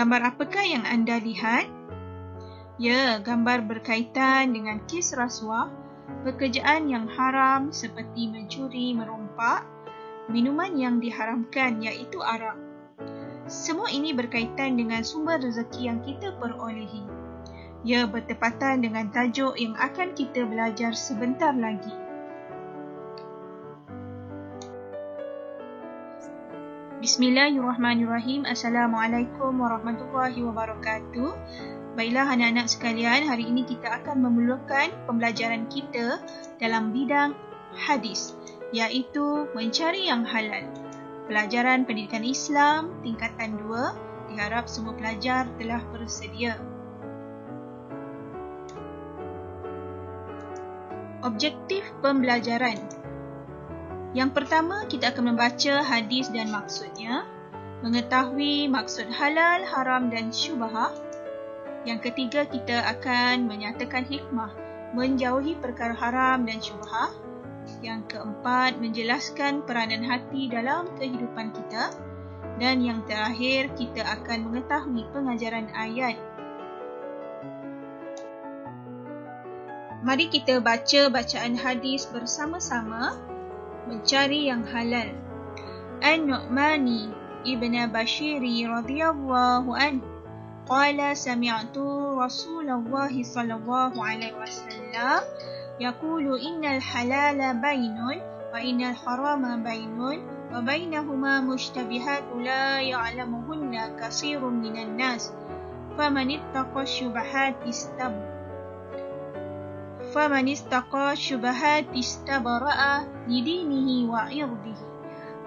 Gambar apakah yang anda lihat? Ya, gambar berkaitan dengan kes rasuah, pekerjaan yang haram seperti mencuri, merompak, minuman yang diharamkan iaitu arak. Semua ini berkaitan dengan sumber rezeki yang kita perolehi. Ia bertepatan dengan tajuk yang akan kita belajar sebentar lagi. Bismillahirrahmanirrahim. Assalamualaikum warahmatullahi wabarakatuh. Baiklah anak-anak sekalian, hari ini kita akan memulakan pembelajaran kita dalam bidang hadis, iaitu mencari yang halal. Pelajaran Pendidikan Islam tingkatan 2, diharap semua pelajar telah bersedia. Objektif pembelajaran. Yang pertama, kita akan membaca hadis dan maksudnya, mengetahui maksud halal, haram dan syubhah. Yang ketiga, kita akan menyatakan hikmah, menjauhi perkara haram dan syubhah. Yang keempat, menjelaskan peranan hati dalam kehidupan kita. Dan yang terakhir, kita akan mengetahui pengajaran ayat. Mari kita baca bacaan hadis bersama-sama. Mencari yang halal. An-Nu'mani ibn Bashiri radhiyallahu anhu qala sami'tu Rasulullah sallallahu alaihi wasallam yaqulu innal halala bainun wa innal harama bainun wa bainahuma mushtabihatun la ya'lamuhunna katsirun minan nas faman ittaqa syubahat istabara'a lidinihi wa irdihi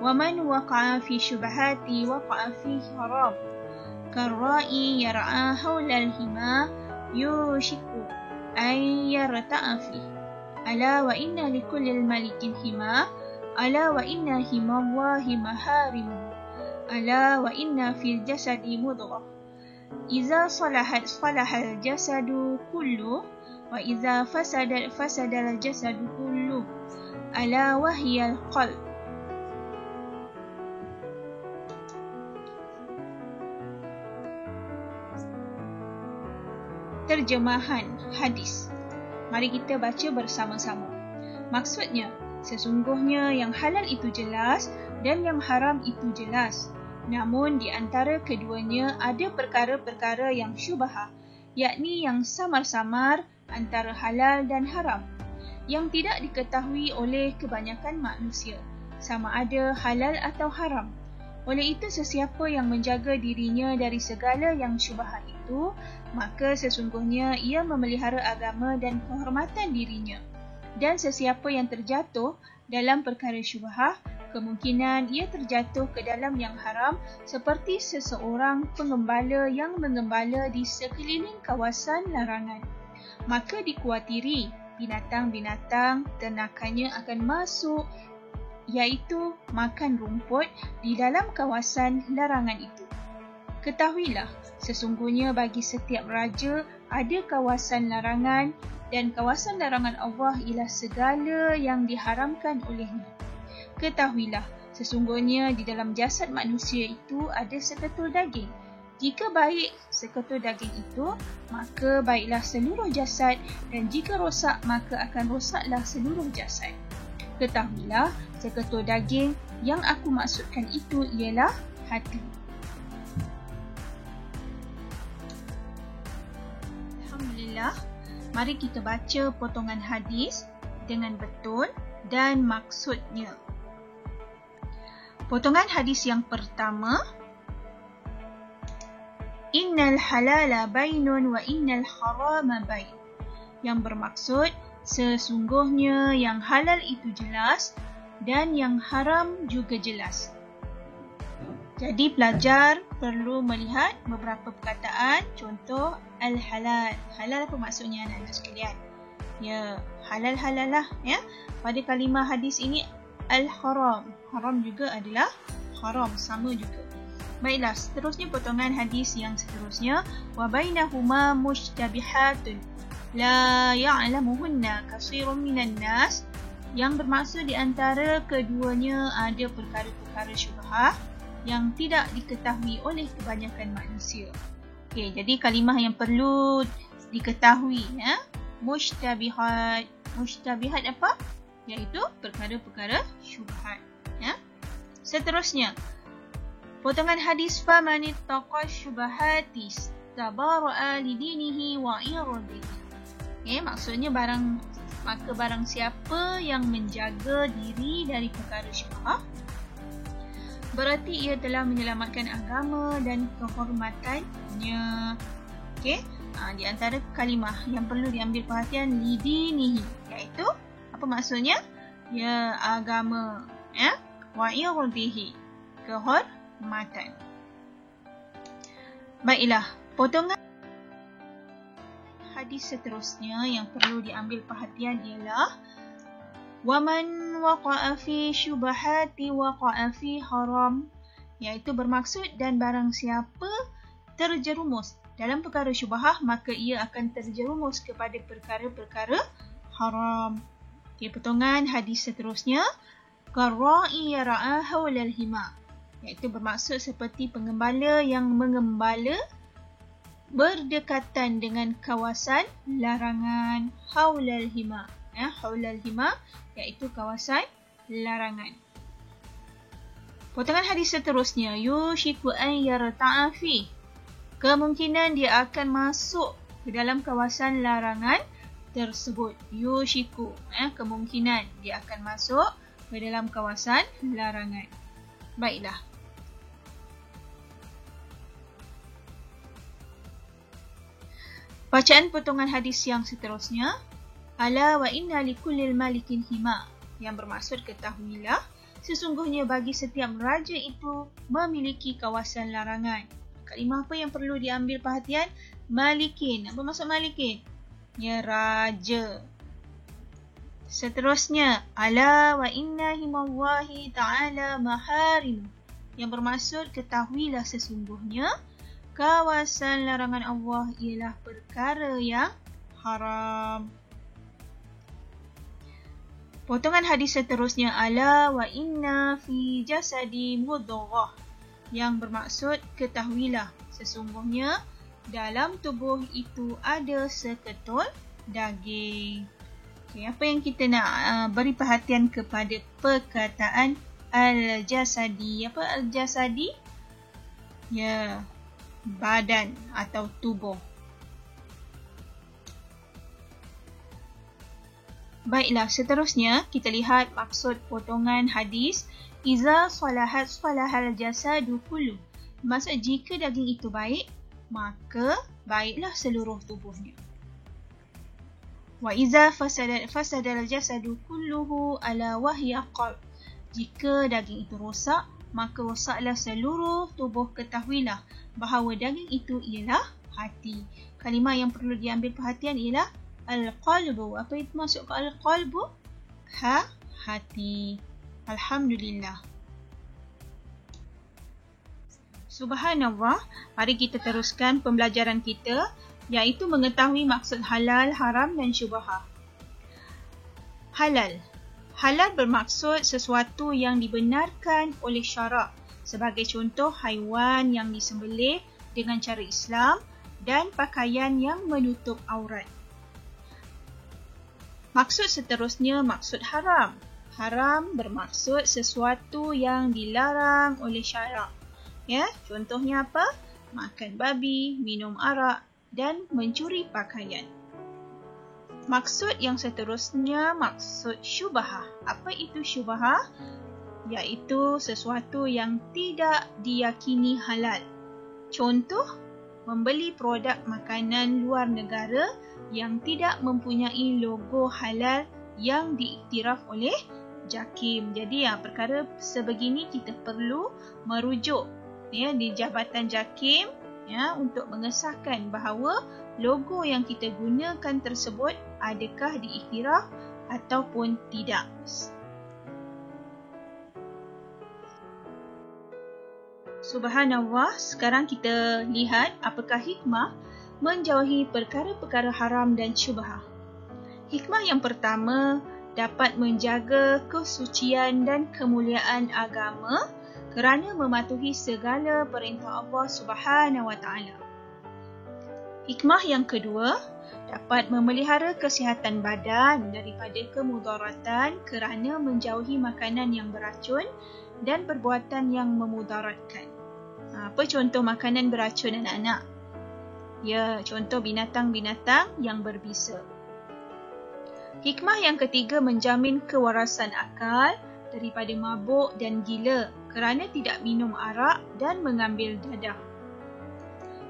wa man waqa'a fi syubahati waqa'a fi haram karra'i yar'a hawla al-hima yushiku an yarta'a fi ala wa inna likulli malikin hima ala wa inna himallahi maharimu ala wa inna fil jasadi mudghah idza salahat salahal jasadu kullu wa idza fasadal jasadu kullu ala wahyal qalb. Terjemahan hadis. Mari kita baca bersama-sama. Maksudnya, sesungguhnya yang halal itu jelas dan yang haram itu jelas. Namun di antara keduanya ada perkara-perkara yang syubhah, yakni yang samar-samar antara halal dan haram, yang tidak diketahui oleh kebanyakan manusia, sama ada halal atau haram. Oleh itu, sesiapa yang menjaga dirinya dari segala yang syubhat itu, maka sesungguhnya ia memelihara agama dan kehormatan dirinya. Dan sesiapa yang terjatuh dalam perkara syubhah, kemungkinan ia terjatuh ke dalam yang haram, seperti seseorang pengembala yang mengembala di sekeliling kawasan larangan. Maka dikuatiri binatang-binatang ternakannya akan masuk, iaitu makan rumput di dalam kawasan larangan itu. Ketahuilah, sesungguhnya bagi setiap raja ada kawasan larangan, dan kawasan larangan Allah ialah segala yang diharamkan olehnya. Ketahuilah, sesungguhnya di dalam jasad manusia itu ada seketul daging. Jika baik seketul daging itu, maka baiklah seluruh jasad, dan jika rosak, maka akan rosaklah seluruh jasad. Ketahuilah, seketul daging yang aku maksudkan itu ialah hati. Alhamdulillah, mari kita baca potongan hadis dengan betul dan maksudnya. Potongan hadis yang pertama, Innal halala bainun wa innal harama bain. Yang bermaksud, sesungguhnya yang halal itu jelas dan yang haram juga jelas. Jadi pelajar perlu melihat beberapa perkataan, contoh al-halal. Halal apa maksudnya anak-anak sekalian? Ya, halal-halal lah ya. Pada kalimah hadis ini al-haram. Haram juga adalah haram, sama juga. Baiklah, seterusnya potongan hadis yang seterusnya, wa bainahuma mushtabihatun la ya'lamuhunna katsirun minan nas, yang bermaksud di antara keduanya ada perkara-perkara syubhah yang tidak diketahui oleh kebanyakan manusia. Okey, jadi kalimah yang perlu diketahui, mushtabihat. Mushtabihat apa? Iaitu perkara-perkara syubhat. Seterusnya, potongan hadis faman ittaqa syubahati tabara'a lidinihi wa irdihi. Maksudnya barang siapa yang menjaga diri dari perkara syubhat, berarti ia telah menyelamatkan agama dan kehormatannya. Okey, di antara kalimah yang perlu diambil perhatian lidinihi, iaitu apa maksudnya? Ya, agama, wa irdihi, kehormatan. Baiklah, potongan hadis seterusnya yang perlu diambil perhatian ialah waman waqa'a fi syubahati waqa'a fi haram, iaitu bermaksud dan barang siapa terjerumus dalam perkara syubhah, maka ia akan terjerumus kepada perkara-perkara haram. Okey, potongan hadis seterusnya Qarra'i yar'a hawlal hima, iaitu bermaksud seperti pengembala yang mengembala berdekatan dengan kawasan larangan. Hawlal hima, hawlal hima iaitu kawasan larangan. Potongan hadis seterusnya yushiku an yarta'a fi, kemungkinan dia akan masuk ke dalam kawasan larangan tersebut. Yushiku, kemungkinan dia akan masuk ke dalam kawasan larangan. Baiklah. Bacaan potongan hadis yang seterusnya, ala wa inna likullil malikin hima, yang bermaksud ketahuilah, sesungguhnya bagi setiap raja itu memiliki kawasan larangan. Kalimah apa yang perlu diambil perhatian? Malikin. Apa maksud malikin? Ya, raja. Seterusnya, ala wa inna himallahi ta'ala maharim, yang bermaksud ketahuilah sesungguhnya kawasan larangan Allah ialah perkara yang haram. Potongan hadis seterusnya, ala wa inna fi jasadi mudghah, yang bermaksud ketahuilah sesungguhnya dalam tubuh itu ada seketul daging. Okay, apa yang kita nak beri perhatian kepada perkataan al-jasadi? Apa al-jasadi? Ya, badan atau tubuh. Baiklah, seterusnya kita lihat maksud potongan hadis. Iza salahat salahal jasadu kullu. Maksud jika daging itu baik, maka baiklah seluruh tubuhnya. Wa iza fasadal jasadu kulluhu ala wahya qalb. Jika daging itu rosak, maka rosaklah seluruh tubuh. Ketahuilah bahawa daging itu ialah hati. Kalimah yang perlu diambil perhatian ialah al-qalbu. Apa itu maksud al-qalbu? Hati. Alhamdulillah. Subhanallah. Mari kita teruskan pembelajaran kita, iaitu mengetahui maksud halal, haram dan syubhah. Halal. Halal bermaksud sesuatu yang dibenarkan oleh syarak. Sebagai contoh, haiwan yang disembelih dengan cara Islam dan pakaian yang menutup aurat. Maksud seterusnya, maksud haram. Haram bermaksud sesuatu yang dilarang oleh syarak. Ya, contohnya apa? Makan babi, minum arak dan mencuri pakaian. Maksud yang seterusnya, maksud syubhah. Apa itu syubhah? Iaitu sesuatu yang tidak diyakini halal. Contoh, membeli produk makanan luar negara yang tidak mempunyai logo halal yang diiktiraf oleh JAKIM. Jadi perkara sebegini kita perlu merujuk di Jabatan JAKIM untuk mengesahkan bahawa logo yang kita gunakan tersebut adakah diiktiraf ataupun tidak. Subhanallah, sekarang kita lihat apakah hikmah menjauhi perkara-perkara haram dan syubhah. Hikmah yang pertama, dapat menjaga kesucian dan kemuliaan agama kerana mematuhi segala perintah Allah Subhanahu Wa Taala. Hikmah yang kedua, dapat memelihara kesihatan badan daripada kemudaratan kerana menjauhi makanan yang beracun dan perbuatan yang memudaratkan. Apa contoh makanan beracun anak-anak? Ya, contoh binatang-binatang yang berbisa. Hikmah yang ketiga, menjamin kewarasan akal daripada mabuk dan gila kerana tidak minum arak dan mengambil dadah.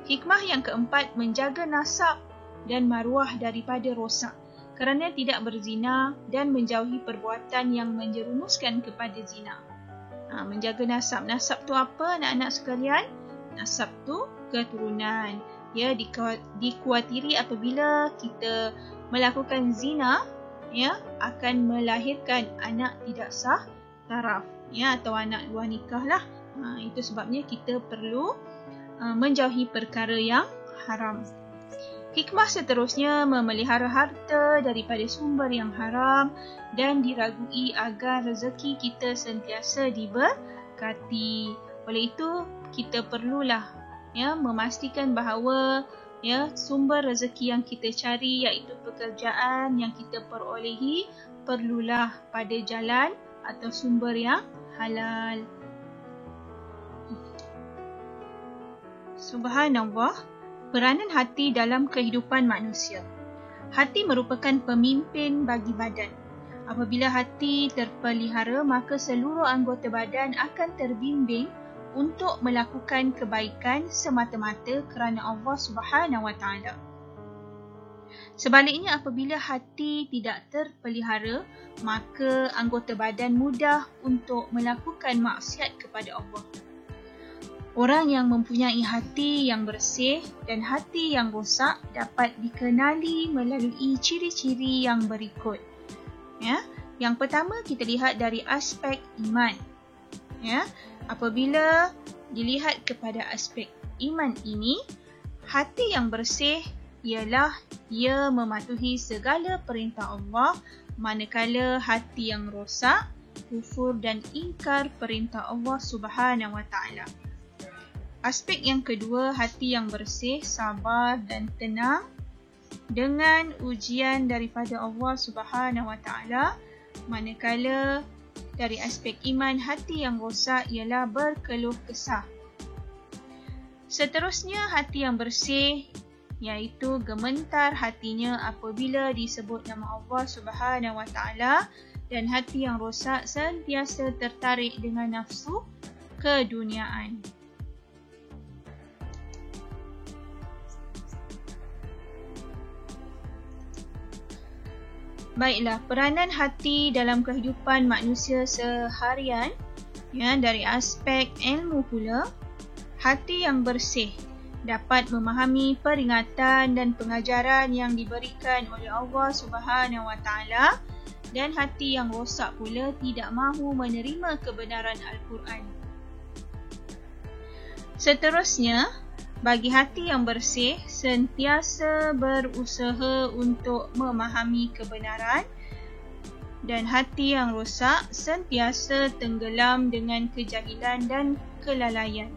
Hikmah yang keempat, menjaga nasab dan maruah daripada rosak kerana tidak berzina dan menjauhi perbuatan yang menjerumuskan kepada zina. Menjaga nasab. Nasab tu apa anak-anak sekalian? Nasab tu keturunan. Ya, dikuatiri apabila kita melakukan zina, ya, akan melahirkan anak tidak sah taraf, ya, atau anak luar nikah lah. Itu sebabnya kita perlu menjauhi perkara yang haram. Hikmah seterusnya, memelihara harta daripada sumber yang haram dan diragui agar rezeki kita sentiasa diberkati. Oleh itu, kita perlulah memastikan bahawa sumber rezeki yang kita cari, iaitu pekerjaan yang kita perolehi, perlulah pada jalan atau sumber yang halal. Subhanallah, peranan hati dalam kehidupan manusia. Hati merupakan pemimpin bagi badan. Apabila hati terpelihara, maka seluruh anggota badan akan terbimbing untuk melakukan kebaikan semata-mata kerana Allah Subhanahu Wa Taala. Sebaliknya, apabila hati tidak terpelihara, maka anggota badan mudah untuk melakukan maksiat kepada Allah. Orang yang mempunyai hati yang bersih dan hati yang rosak dapat dikenali melalui ciri-ciri yang berikut. Yang pertama, kita lihat dari aspek iman. Apabila dilihat kepada aspek iman ini, hati yang bersih ialah ia mematuhi segala perintah Allah, manakala hati yang rosak, kufur dan ingkar perintah Allah Subhanahu Wa Taala. Aspek yang kedua, hati yang bersih, sabar dan tenang dengan ujian daripada Allah Subhanahu Wa Taala, manakala dari aspek iman, hati yang rosak ialah berkeluh kesah. Seterusnya, hati yang bersih iaitu gementar hatinya apabila disebut nama Allah Subhanahu Wa Taala, dan hati yang rosak sentiasa tertarik dengan nafsu keduniaan. Baiklah, peranan hati dalam kehidupan manusia seharian, dari aspek ilmu pula, hati yang bersih dapat memahami peringatan dan pengajaran yang diberikan oleh Allah Subhanahu Wa Taala, dan hati yang rosak pula tidak mahu menerima kebenaran Al-Quran. Seterusnya, bagi hati yang bersih, sentiasa berusaha untuk memahami kebenaran, dan hati yang rosak sentiasa tenggelam dengan kejahilan dan kelalaian.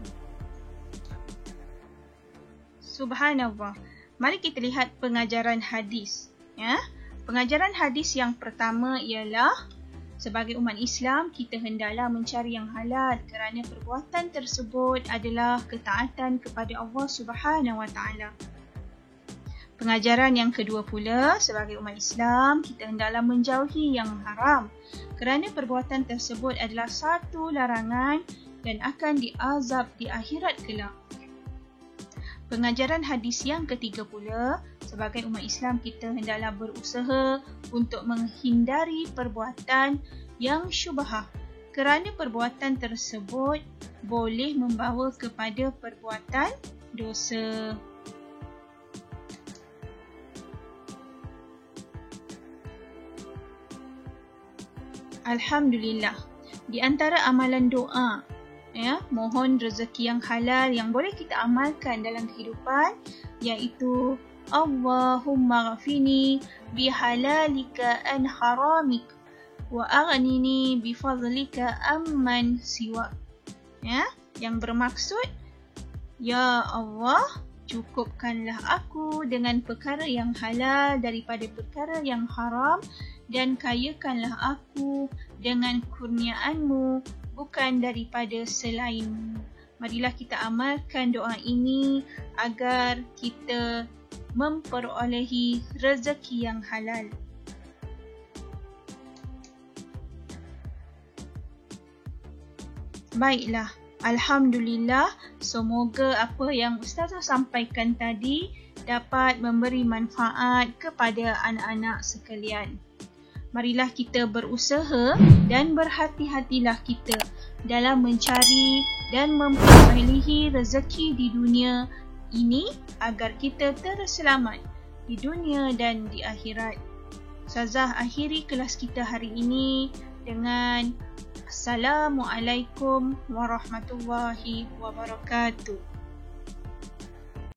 Subhanallah. Mari kita lihat pengajaran hadis. Pengajaran hadis yang pertama ialah, sebagai umat Islam, kita hendaklah mencari yang halal kerana perbuatan tersebut adalah ketaatan kepada Allah Subhanahu Wa Taala. Pengajaran yang kedua pula, sebagai umat Islam, kita hendaklah menjauhi yang haram kerana perbuatan tersebut adalah satu larangan dan akan diazab di akhirat kelak. Pengajaran hadis yang ketiga pula, sebagai umat Islam, kita hendaklah berusaha untuk menghindari perbuatan yang syubhah kerana perbuatan tersebut boleh membawa kepada perbuatan dosa. Alhamdulillah, di antara amalan doa, mohon rezeki yang halal yang boleh kita amalkan dalam kehidupan, iaitu Allahumma ghafini bihalalika an haramik wa aghnini bifadlika amman siwak. yang bermaksud, Ya Allah, cukupkanlah aku dengan perkara yang halal daripada perkara yang haram dan kayakanlah aku dengan kurniaan-Mu bukan daripada selain-Mu. Marilah kita amalkan doa ini agar kita memperolehi rezeki yang halal. Baiklah, Alhamdulillah, semoga apa yang Ustazah sampaikan tadi dapat memberi manfaat kepada anak-anak sekalian. Marilah kita berusaha dan berhati-hatilah kita dalam mencari dan memperolehi rezeki di dunia ini agar kita terus selamat di dunia dan di akhirat. Ustazah akhiri kelas kita hari ini dengan Assalamualaikum warahmatullahi wabarakatuh.